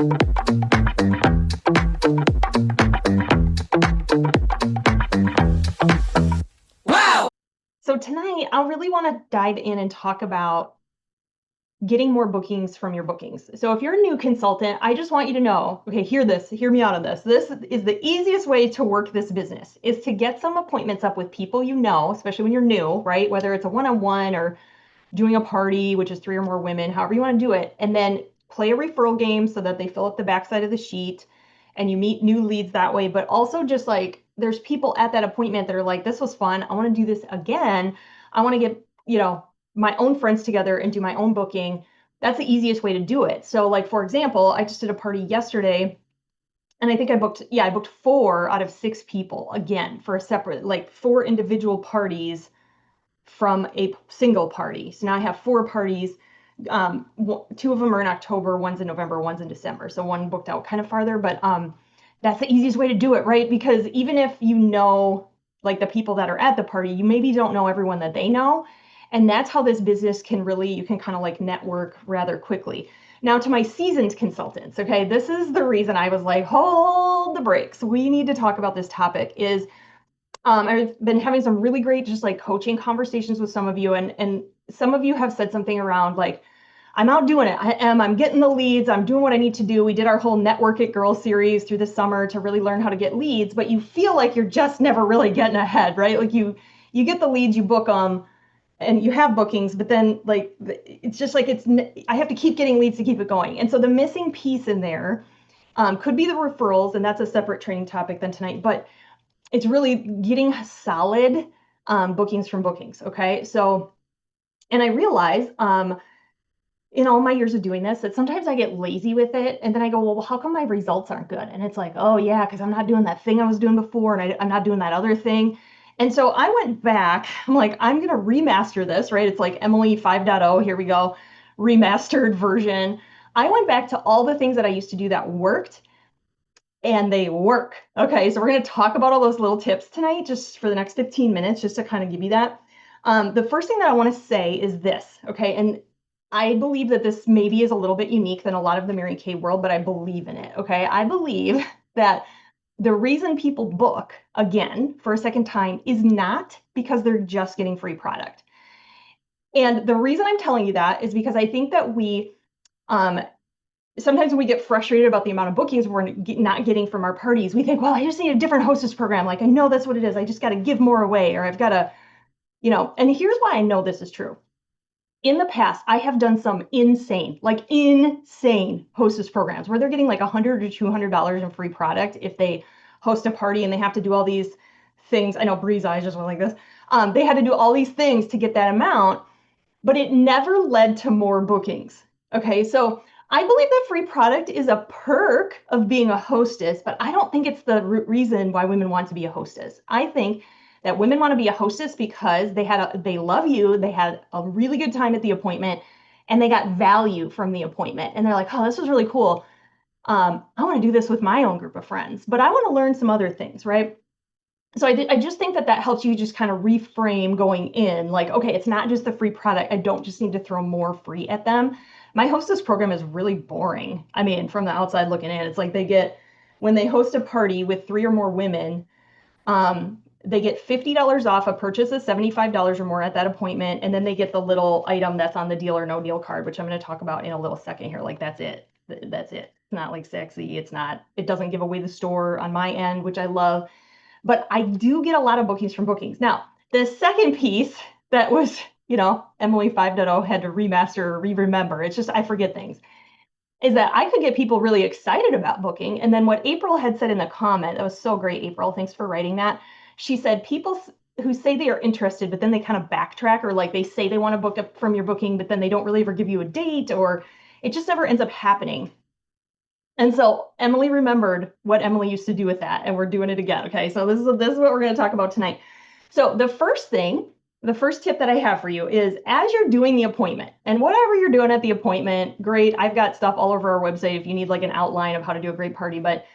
So tonight, I really want to dive in and talk about getting more bookings from your bookings. So if you're a new consultant, I just want you to know, okay, hear me out on this. This is the easiest way to work this business is to get some appointments up with people you know, especially when you're new, right? Whether it's a one-on-one or doing a party, which is 3 or more women, however you want to do it, and then play a referral game so that they fill up the backside of the sheet and you meet new leads that way. But also just like there's people at that appointment that are like, this was fun. I want to do this again. I want to get, my own friends together and do my own booking. That's the easiest way to do it. So like, for example, I just did a party yesterday and I think I booked 4 out of 6 people again for a separate, like 4 individual parties from a single party. So now I have 4 parties. 2 of them are in October, one's in November, one's in December. So one booked out kind of farther, but that's the easiest way to do it, right? Because even if you know like the people that are at the party, you maybe don't know everyone that they know. And that's how this business you can kind of like network rather quickly. Now to my seasoned consultants, okay, this is the reason I was like, hold the brakes. We need to talk about this topic is I've been having some really great just like coaching conversations with some of you, and some of you have said something around like, I'm out doing it. I'm getting the leads. I'm doing what I need to do. We did our whole Network It Girl series through the summer to really learn how to get leads, but you feel like you're just never really getting ahead, right? Like you get the leads, you book them, and you have bookings, but then like it's just like I have to keep getting leads to keep it going. And so the missing piece in there could be the referrals, and that's a separate training topic than tonight. But it's really getting solid bookings from bookings. Okay. So, and I realize in all my years of doing this that sometimes I get lazy with it. And then I go, well, how come my results aren't good? And it's like, oh, yeah, because I'm not doing that thing I was doing before. And I'm not doing that other thing. And so I went back. I'm like, I'm going to remaster this, right? It's like Emily 5.0. Here we go. Remastered version. I went back to all the things that I used to do that worked and they work. Okay, so we're going to talk about all those little tips tonight just for the next 15 minutes, just to kind of give you that. The first thing that I want to say is this, okay, and I believe that this maybe is a little bit unique than a lot of the Mary Kay world, but I believe in it, okay? I believe that the reason people book again for a second time is not because they're just getting free product. And the reason I'm telling you that is because I think that sometimes when we get frustrated about the amount of bookings we're not getting from our parties, we think, well, I just need a different hostess program. Like, I know that's what it is. I just got to give more away, or I've got to, and here's why I know this is true. In the past, I have done some insane hostess programs where they're getting like $100 or $200 in free product if they host a party and they have to do all these things. I know Bree's eyes just went like this. They had to do all these things to get that amount, but it never led to more bookings. Okay, so I believe that free product is a perk of being a hostess, but I don't think it's the reason why women want to be a hostess. I think that women want to be a hostess because they love you, they had a really good time at the appointment, and they got value from the appointment. And they're like, oh, this was really cool. I want to do this with my own group of friends, but I want to learn some other things, right? So I just think that helps you just kind of reframe going in like, okay, it's not just the free product. I don't just need to throw more free at them. My hostess program is really boring. I mean, from the outside looking in, it's like when they host a party with 3 or more women, they get $50 off a purchase of $75 or more at that appointment. And then they get the little item that's on the deal or no deal card, which I'm going to talk about in a little second here. Like that's it. That's it. It's not like sexy. It doesn't give away the store on my end, which I love. But I do get a lot of bookings from bookings. Now, the second piece that was, Emily 5.0 had to remaster or remember. It's just, I forget things, is that I could get people really excited about booking. And then what April had said in the comment, that was so great, April, thanks for writing that. She said, people who say they are interested, but then they kind of backtrack, or like they say they want to book up from your booking, but then they don't really ever give you a date, or it just never ends up happening. And so Emily remembered what Emily used to do with that, and we're doing it again. Okay, so this is what we're going to talk about tonight. So the first tip that I have for you is as you're doing the appointment, and whatever you're doing at the appointment, great. I've got stuff all over our website if you need like an outline of how to do a great party, but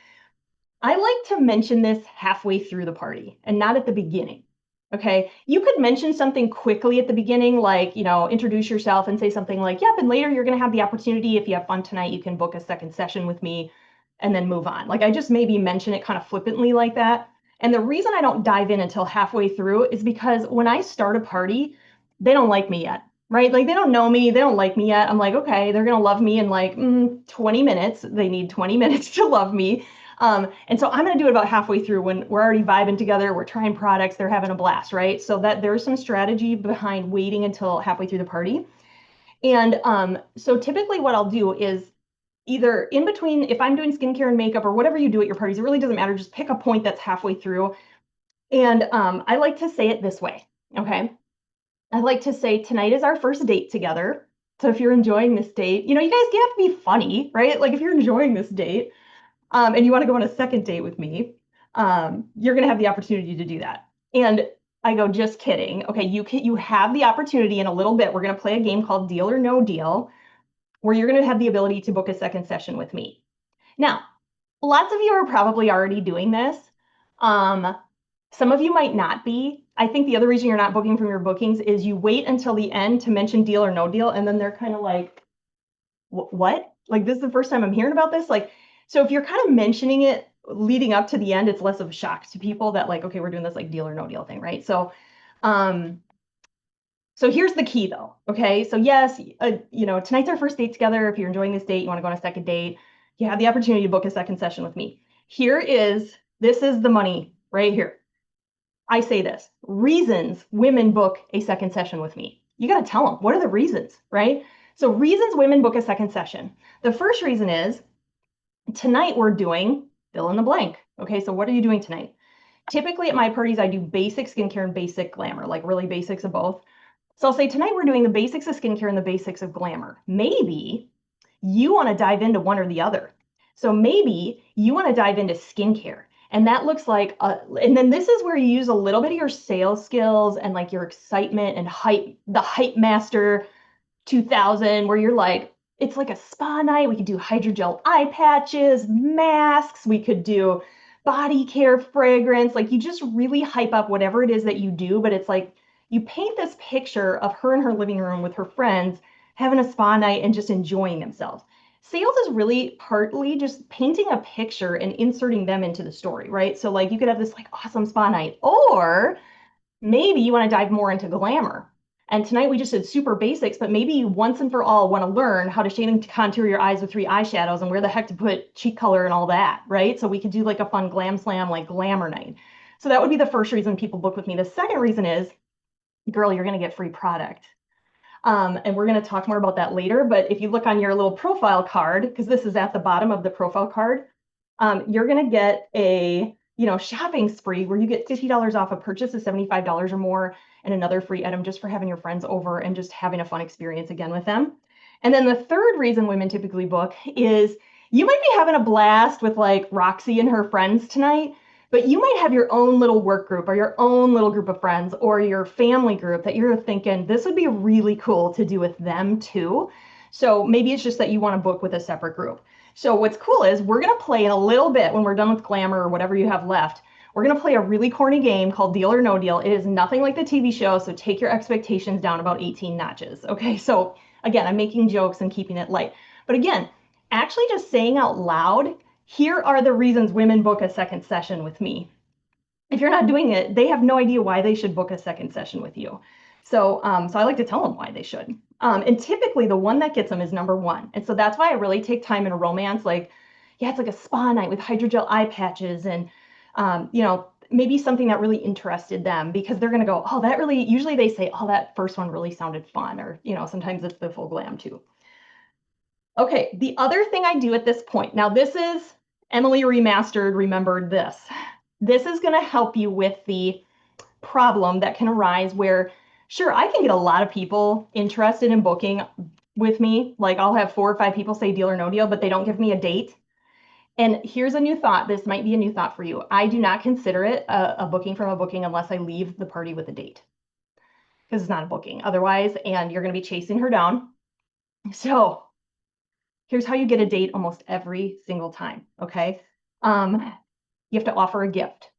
I like to mention this halfway through the party and not at the beginning. Okay, you could mention something quickly at the beginning, like, introduce yourself and say something like, yep, and later you're going to have the opportunity, if you have fun tonight, you can book a second session with me, and then move on. Like, I just maybe mention it kind of flippantly like that. And the reason I don't dive in until halfway through is because when I start a party, they don't like me yet, right? Like, they don't know me, they don't like me yet. I'm like, okay, they're going to love me in like 20 minutes. They need 20 minutes to love me. And so I'm going to do it about halfway through when we're already vibing together, we're trying products, they're having a blast, right? So that there's some strategy behind waiting until halfway through the party. And so typically what I'll do is either in between, if I'm doing skincare and makeup or whatever you do at your parties, it really doesn't matter. Just pick a point that's halfway through. And I like to say it this way, okay? I like to say, tonight is our first date together. So if you're enjoying this date, you guys have to be funny, right? Like if you're enjoying this date, and you want to go on a second date with me, you're going to have the opportunity to do that. And I go, just kidding. Okay, you have the opportunity in a little bit. We're going to play a game called Deal or No Deal, where you're going to have the ability to book a second session with me. Now, lots of you are probably already doing this. Some of you might not be. I think the other reason you're not booking from your bookings is you wait until the end to mention deal or no deal, and then they're kind of like, what? Like, this is the first time I'm hearing about this? Like, so if you're kind of mentioning it leading up to the end, it's less of a shock to people that like, okay, we're doing this like deal or no deal thing, right? Um, so here's the key though, okay? So yes, tonight's our first date together. If you're enjoying this date, you want to go on a second date, you have the opportunity to book a second session with me. This is the money right here. I say this, reasons women book a second session with me. You got to tell them, what are the reasons, right? So reasons women book a second session. The first reason is tonight we're doing fill in the blank. Okay, so what are you doing tonight? Typically at my parties, I do basic skincare and basic glamour, like really basics of both. So I'll say tonight we're doing the basics of skincare and the basics of glamour. Maybe you want to dive into one or the other. So maybe you want to dive into skincare. And that looks like, and then this is where you use a little bit of your sales skills and like your excitement and hype, the hype master 2000, where you're like, it's like a spa night. We could do hydrogel eye patches, masks. We could do body care fragrance. Like you just really hype up whatever it is that you do. But it's like you paint this picture of her in her living room with her friends having a spa night and just enjoying themselves. Sales is really partly just painting a picture and inserting them into the story, right? So like you could have this like awesome spa night, or maybe you want to dive more into glamour. And tonight we just did super basics, but maybe you once and for all want to learn how to shade and contour your eyes with 3 eyeshadows and where the heck to put cheek color and all that, right? So we could do like a fun glam slam, like glamour night. So that would be the first reason people book with me. The second reason is, girl, you're going to get free product. And we're going to talk more about that later. But if you look on your little profile card, because this is at the bottom of the profile card, you're going to get a shopping spree where you get $50 off a purchase of $75 or more, and another free item just for having your friends over and just having a fun experience again with them. And then the third reason women typically book is you might be having a blast with like Roxy and her friends tonight, but you might have your own little work group or your own little group of friends or your family group that you're thinking this would be really cool to do with them too. So maybe it's just that you want to book with a separate group. So what's cool is we're going to play in a little bit when we're done with glamour or whatever you have left. We're going to play a really corny game called Deal or No Deal. It is nothing like the TV show, so take your expectations down about 18 notches. Okay, so again, I'm making jokes and keeping it light. But again, actually just saying out loud, here are the reasons women book a second session with me. If you're not doing it, they have no idea why they should book a second session with you. So I like to tell them why they should. And typically the one that gets them is number one. And so that's why I really take time in a romance. Like, yeah, it's like a spa night with hydrogel eye patches and, maybe something that really interested them, because they're going to go, oh, that really, usually they say, oh, that first one really sounded fun. Or, sometimes it's the full glam too. Okay, the other thing I do at this point, now this is Emily Remastered, remembered this. This is going to help you with the problem that can arise where, sure, I can get a lot of people interested in booking with me. Like I'll have 4 or 5 people say deal or no deal, but they don't give me a date. And here's a new thought. This might be a new thought for you. I do not consider it a booking from a booking unless I leave the party with a date, because it's not a booking otherwise, and you're going to be chasing her down. So here's how you get a date almost every single time, okay? You have to offer a gift,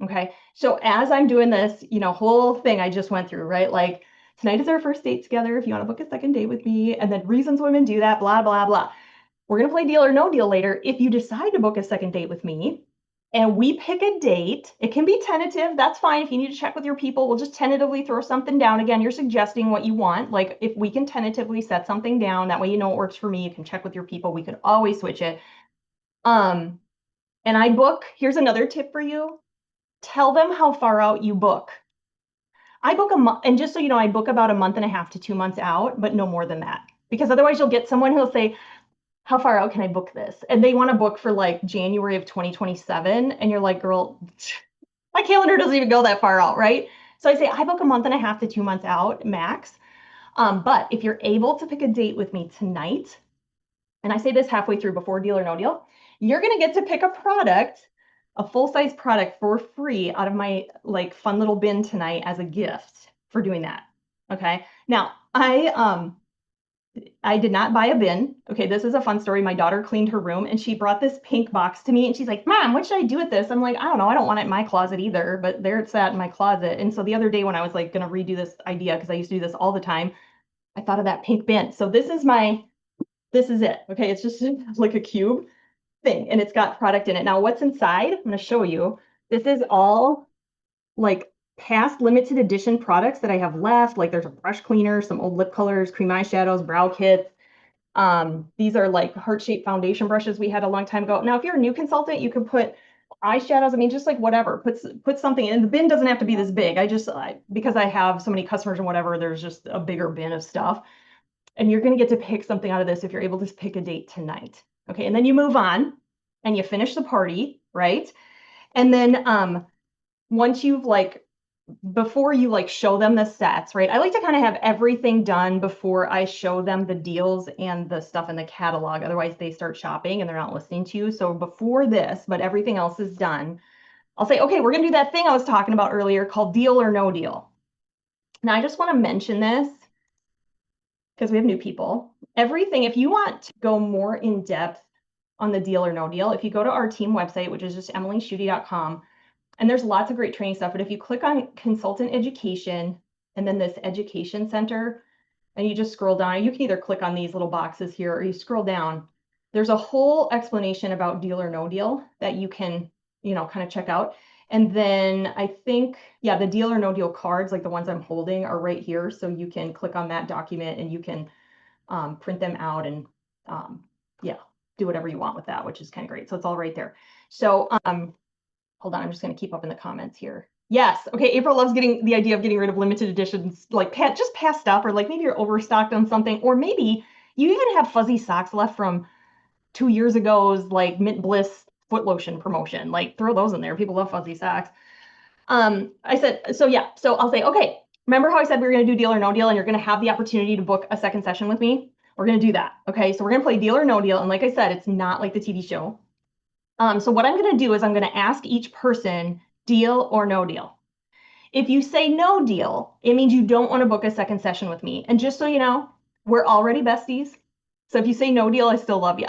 Okay. So as I'm doing this, whole thing I just went through, right? Like tonight is our first date together. If you want to book a second date with me, and then reasons women do that, blah, blah, blah. We're going to play deal or no deal later. If you decide to book a second date with me and we pick a date, it can be tentative. That's fine. If you need to check with your people, we'll just tentatively throw something down. Again, you're suggesting what you want. Like if we can tentatively set something down, that way you know it works for me. You can check with your people. We could always switch it. And I book, here's another tip for you. Tell them how far out you book. I book a month, and just so you know, I book about a month and a half to 2 months out, but no more than that. Because otherwise you'll get someone who'll say, how far out can I book this? And they want to book for like January of 2027. And you're like, girl, my calendar doesn't even go that far out, right? So I say, I book a month and a half to 2 months out max. But if you're able to pick a date with me tonight, and I say this halfway through before deal or no deal, you're going to get to pick a product, a full-size product for free out of my like fun little bin tonight as a gift for doing that. Okay. Now, I did not buy a bin. Okay, this is a fun story. My daughter cleaned her room and she brought this pink box to me and she's like, Mom, what should I do with this? I'm like, I don't know. I don't want it in my closet either, but there it's at in my closet. And so the other day when I was like going to redo this idea, because I used to do this all the time, I thought of that pink bin. So this is it. Okay, it's just like a cube thing and it's got product in it. Now, what's inside? I'm going to show you. This is all like past limited edition products that I have left. Like there's a brush cleaner, some old lip colors, cream eyeshadows, brow kits. These are like heart-shaped foundation brushes we had a long time ago. Now, if you're a new consultant, you can put eyeshadows. I mean, just like whatever, put something in. The bin doesn't have to be this big. Because I have so many customers and whatever, there's just a bigger bin of stuff. And you're going to get to pick something out of this if you're able to pick a date tonight. Okay. And then you move on and you finish the party, right? And then once you've like before you like show them the sets, right? I like to kind of have everything done before I show them the deals and the stuff in the catalog. Otherwise, they start shopping and they're not listening to you. So before this, but everything else is done, I'll say, okay, we're going to do that thing I was talking about earlier called deal or no deal. Now, I just want to mention this because we have new people. Everything, if you want to go more in depth on the deal or no deal, if you go to our team website, which is just emilyschutte.com, and there's lots of great training stuff, but if you click on consultant education and then this education center, and you just scroll down, you can either click on these little boxes here or you scroll down. There's a whole explanation about deal or no deal that you can, kind of check out. And then I think, yeah, the deal or no deal cards, like the ones I'm holding, are right here. So you can click on that document and you can print them out and yeah, do whatever you want with that, which is kind of great. So it's all right there. So hold on, I'm just going to keep up in the comments here. Yes. Okay. April loves the idea of getting rid of limited editions, like just past stuff, or like maybe you're overstocked on something, or maybe you even have fuzzy socks left from 2 years ago's like Mint Bliss foot lotion promotion. Like throw those in there. People love fuzzy socks. I said, so yeah. So I'll say, okay, remember how I said we were going to do deal or no deal, and you're going to have the opportunity to book a second session with me? We're going to do that. Okay. So we're going to play deal or no deal. And like I said, it's not like the TV show. So what I'm going to do is I'm going to ask each person deal or no deal. If you say no deal, it means you don't want to book a second session with me. And just so you know, we're already besties. So if you say no deal, I still love you.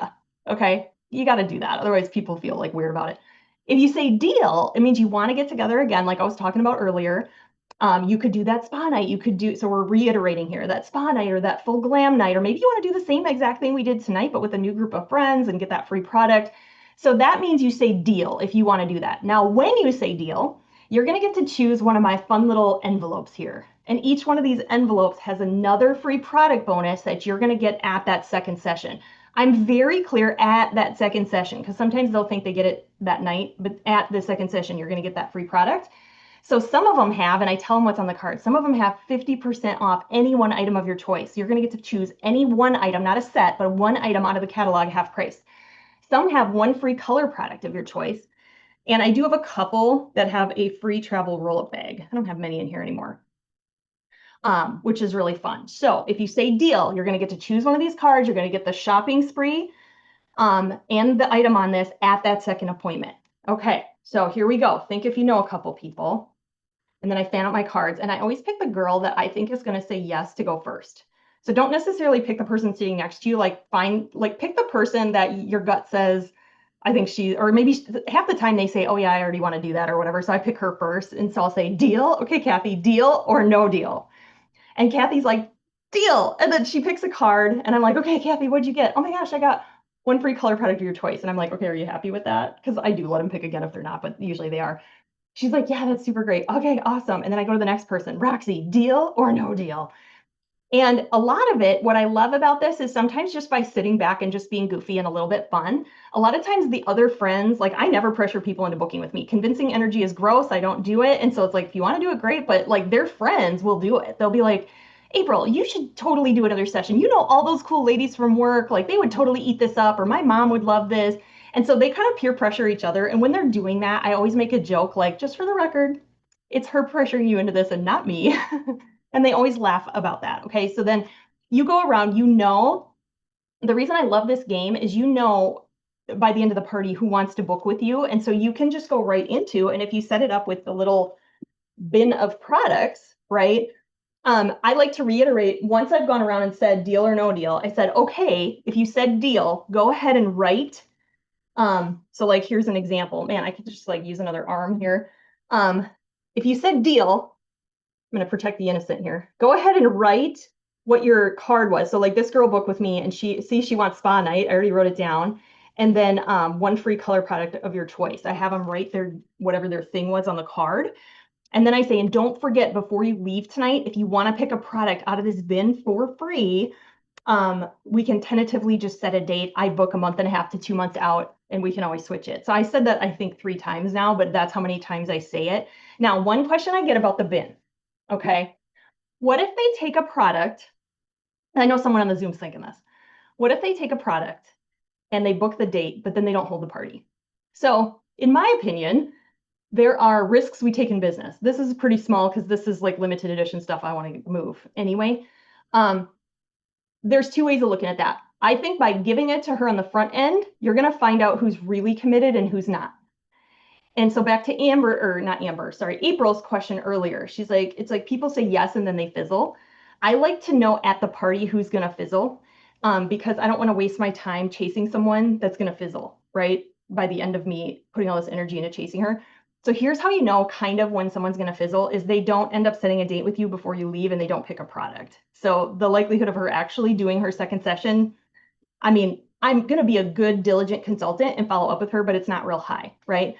Okay. You got to do that. Otherwise, people feel like weird about it. If you say deal, it means you want to get together again, like I was talking about earlier. You could do that spa night. So we're reiterating here, that spa night or that full glam night, or maybe you want to do the same exact thing we did tonight, but with a new group of friends and get that free product. So that means you say deal if you want to do that. Now, when you say deal, you're going to get to choose one of my fun little envelopes here. And each one of these envelopes has another free product bonus that you're going to get at that second session. I'm very clear at that second session because sometimes they'll think they get it that night, but at the second session, you're going to get that free product. So some of them have, and I tell them what's on the card, some of them have 50% off any one item of your choice. You're going to get to choose any one item, not a set, but one item out of the catalog half price. Some have one free color product of your choice. And I do have a couple that have a free travel roll-up bag. I don't have many in here anymore, which is really fun. So if you say deal, you're going to get to choose one of these cards. You're going to get the shopping spree and the item on this at that second appointment. Okay, so here we go. Think if you know a couple people. And then I fan out my cards. And I always pick the girl that I think is going to say yes to go first. So don't necessarily pick the person sitting next to you. Pick the person that your gut says, I think or maybe half the time they say, oh yeah, I already want to do that or whatever. So I pick her first. And so I'll say, deal. Okay, Kathy, deal or no deal? And Kathy's like, deal. And then she picks a card and I'm like, okay, Kathy, what'd you get? Oh my gosh, I got one free color product of your choice. And I'm like, okay, are you happy with that? Because I do let them pick again if they're not, but usually they are. She's like, yeah, that's super great. Okay, awesome. And then I go to the next person, Roxy, deal or no deal? And a lot of it, what I love about this is sometimes just by sitting back and just being goofy and a little bit fun, a lot of times the other friends, like I never pressure people into booking with me. Convincing energy is gross. I don't do it. And so it's like, if you want to do it, great. But like their friends will do it. They'll be like, April, you should totally do another session. You know, all those cool ladies from work, like they would totally eat this up, or my mom would love this. And so they kind of peer pressure each other. And when they're doing that, I always make a joke, like, just for the record, it's her pressuring you into this and not me. And they always laugh about that. Okay. So then you go around, the reason I love this game is by the end of the party who wants to book with you. And so you can just go right into, and if you set it up with the little bin of products, right? I like to reiterate once I've gone around and said deal or no deal, I said, okay, if you said deal, go ahead and write. So like, here's an example. Man, I could just like use another arm here. If you said deal, I'm going to protect the innocent here. Go ahead and write what your card was. So like this girl booked with me and she wants spa night. I already wrote it down. And then one free color product of your choice. I have them write whatever their thing was on the card. And then I say, and don't forget before you leave tonight, if you want to pick a product out of this bin for free, we can tentatively just set a date. I book a month and a half to 2 months out and we can always switch it. So I said that I think 3 times now, but that's how many times I say it. Now, one question I get about the bin. Okay. What if they take a product? I know someone on the Zoom's thinking this. What if they take a product and they book the date, but then they don't hold the party? So, in my opinion, there are risks we take in business. This is pretty small because this is like limited edition stuff I want to move anyway. There's 2 ways of looking at that. I think by giving it to her on the front end, you're going to find out who's really committed and who's not. And so back to April's question earlier. She's like, it's like people say yes and then they fizzle. I like to know at the party who's going to fizzle because I don't want to waste my time chasing someone that's going to fizzle, right? By the end of me putting all this energy into chasing her. So here's how you know kind of when someone's going to fizzle is they don't end up setting a date with you before you leave and they don't pick a product. So the likelihood of her actually doing her second session, I mean, I'm going to be a good, diligent consultant and follow up with her, but it's not real high, right?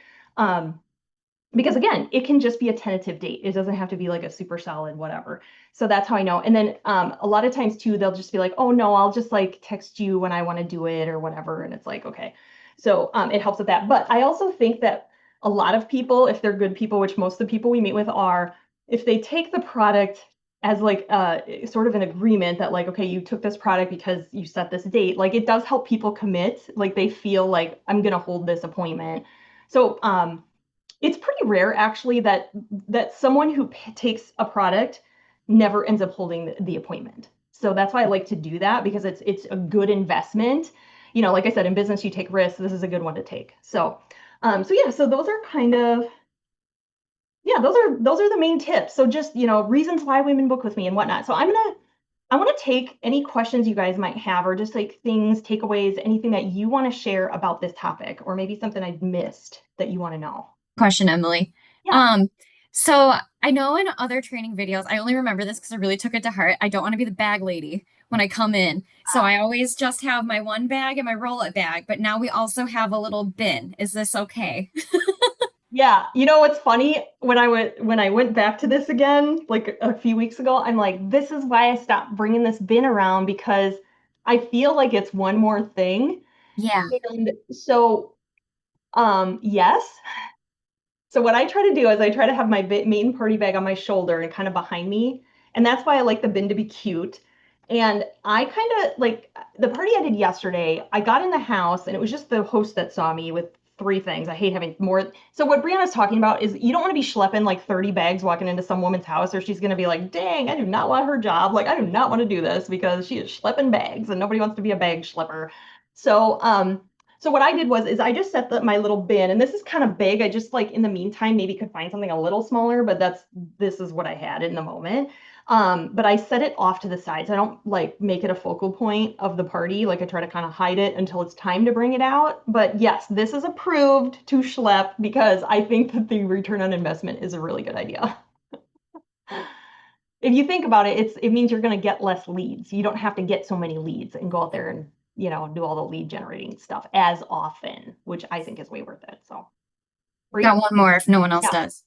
Because again, it can just be a tentative date. It doesn't have to be like a super solid whatever. So that's how I know. And then a lot of times too, they'll just be like, oh no, I'll just like text you when I want to do it or whatever. And it's like, okay. So it helps with that. But I also think that a lot of people, if they're good people, which most of the people we meet with are, if they take the product as like sort of an agreement that like, okay, you took this product because you set this date, like it does help people commit. Like they feel like I'm going to hold this appointment. So it's pretty rare actually that someone who takes a product never ends up holding the appointment. So that's why I like to do that because it's a good investment. You know, like I said, in business you take risks. This is a good one to take. So so those are kind of those are the main tips. So just, you know, reasons why women book with me and whatnot. So I want to take any questions you guys might have or just like things, takeaways, anything that you want to share about this topic or maybe something I've missed that you want to know. Question, Emily. Yeah. Um, so I know in other training videos, I only remember this because I really took it to heart. I don't want to be the bag lady when I come in. So I always just have my one bag and my roll-it bag, but now we also have a little bin. Is this okay? Yeah, you know what's funny? When I went back to this again, like a few weeks ago, I'm like, this is why I stopped bringing this bin around because I feel like it's one more thing. Yeah. And so, yes. So what I try to do is I try to have my main party bag on my shoulder and kind of behind me, and that's why I like the bin to be cute. And I kind of like the party I did yesterday. I got in the house and it was just the host that saw me with 3 things. I hate having more. So what Brianna's talking about is you don't want to be schlepping like 30 bags walking into some woman's house, or she's going to be like, "Dang, I do not want her job. Like I do not want to do this because she is schlepping bags and nobody wants to be a bag schlepper." So so what I did is I just set my little bin, and this is kind of big. I just like in the meantime maybe could find something a little smaller, but this is what I had in the moment. But I set it off to the sides. I don't like make it a focal point of the party. Like I try to kind of hide it until it's time to bring it out. But yes, this is approved to schlep because I think that the return on investment is a really good idea. If you think about it, it means you're going to get less leads. You don't have to get so many leads and go out there and, do all the lead generating stuff as often, which I think is way worth it. So, Got one more if no one else yeah, does.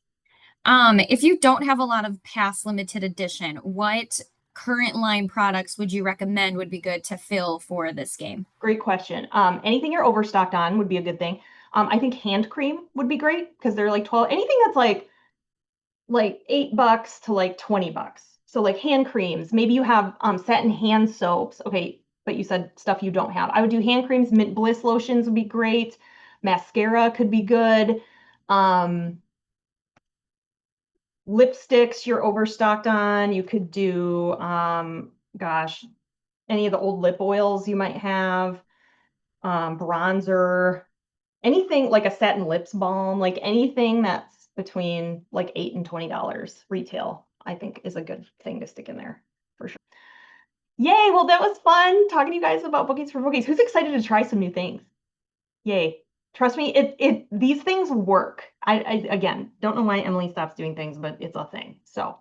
If you don't have a lot of past limited edition, what current line products would you recommend would be good to fill for this game? great question. Anything you're overstocked on would be a good thing. I think hand cream would be great because they're like 12. Anything that's like $8 to like $20. So like hand creams, maybe you have satin hand soaps. Okay, but you said stuff you don't have. I would do hand creams, mint bliss lotions would be great. Mascara could be good. Um, Lipsticks you're overstocked on. You could do gosh, any of the old lip oils you might have, bronzer, anything like a satin lips balm, like anything that's between like $8 and $20 retail, I think is a good thing to stick in there for sure. Yay! Well, that was fun talking to you guys about bookings for bookies. Who's excited to try some new things? Yay! Trust me, these things work. I again don't know why Emily stops doing things, but it's a thing. So